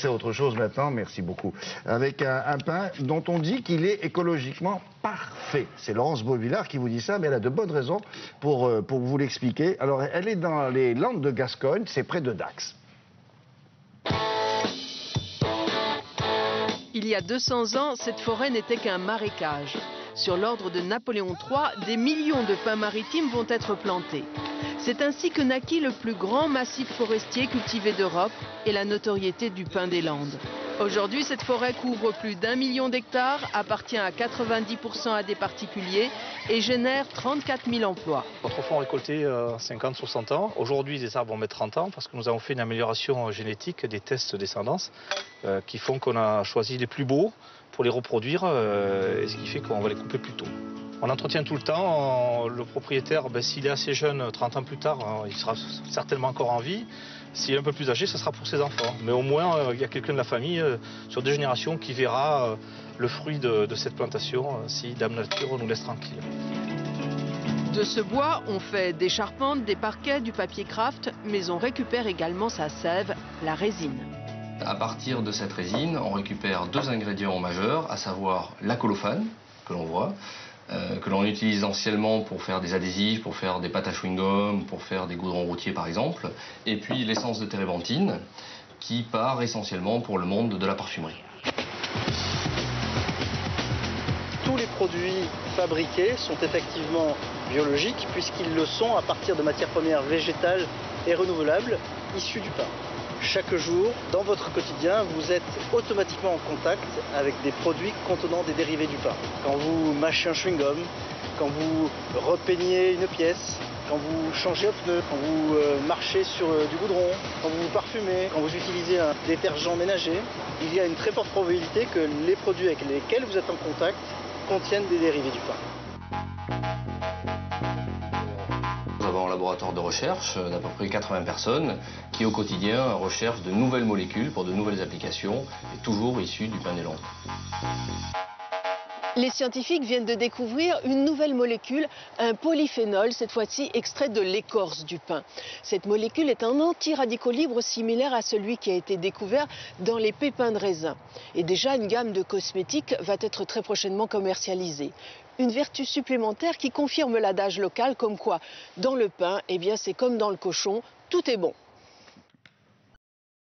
passer à autre chose maintenant, merci beaucoup. Avec un pain dont on dit qu'il est écologiquement parfait. C'est Laurence Beauvillard qui vous dit ça, mais elle a de bonnes raisons pour vous l'expliquer. Alors, elle est dans les Landes de Gascogne, c'est près de Dax. Il y a 200 ans, cette forêt n'était qu'un marécage. Sur l'ordre de Napoléon III, des millions de pins maritimes vont être plantés. C'est ainsi que naquit le plus grand massif forestier cultivé d'Europe et la notoriété du pin des Landes. Aujourd'hui, cette forêt couvre plus d'1 million d'hectares, appartient à 90% à des particuliers et génère 34 000 emplois. Autrefois, on récoltait 50-60 ans. Aujourd'hui, les arbres vont mettre 30 ans parce que nous avons fait une amélioration génétique des tests de descendance qui font qu'on a choisi les plus beaux pour les reproduire, et ce qui fait qu'on va les couper plus tôt. On entretient tout le temps. Le propriétaire, s'il est assez jeune, 30 ans plus tard, il sera certainement encore en vie. S'il est un peu plus âgé, ce sera pour ses enfants. Mais au moins, il y a quelqu'un de la famille, sur 2 générations, qui verra le fruit de cette plantation, si Dame Nature nous laisse tranquille. De ce bois, on fait des charpentes, des parquets, du papier craft, mais on récupère également sa sève, la résine. À partir de cette résine, on récupère 2 ingrédients majeurs, à savoir la colophane, que l'on voit, que l'on utilise essentiellement pour faire des adhésifs, pour faire des pâtes à chewing-gum, pour faire des goudrons routiers par exemple, et puis l'essence de térébenthine, qui part essentiellement pour le monde de la parfumerie. Tous les produits fabriqués sont effectivement biologiques, puisqu'ils le sont à partir de matières premières végétales et renouvelables, issues du pain. Chaque jour, dans votre quotidien, vous êtes automatiquement en contact avec des produits contenant des dérivés du pain. Quand vous mâchez un chewing-gum, quand vous repeignez une pièce, quand vous changez un pneu, quand vous marchez sur du goudron, quand vous parfumez, quand vous utilisez un détergent ménager, il y a une très forte probabilité que les produits avec lesquels vous êtes en contact contiennent des dérivés du pain. Nous avons un laboratoire de recherche d'à peu près 80 personnes qui au quotidien recherchent de nouvelles molécules pour de nouvelles applications, et toujours issues du pain des Landes. Les scientifiques viennent de découvrir une nouvelle molécule, un polyphénol, cette fois-ci extrait de l'écorce du pin. Cette molécule est un anti-radicaux libres similaire à celui qui a été découvert dans les pépins de raisin. Et déjà, une gamme de cosmétiques va être très prochainement commercialisée. Une vertu supplémentaire qui confirme l'adage local comme quoi, dans le pain, c'est comme dans le cochon, tout est bon.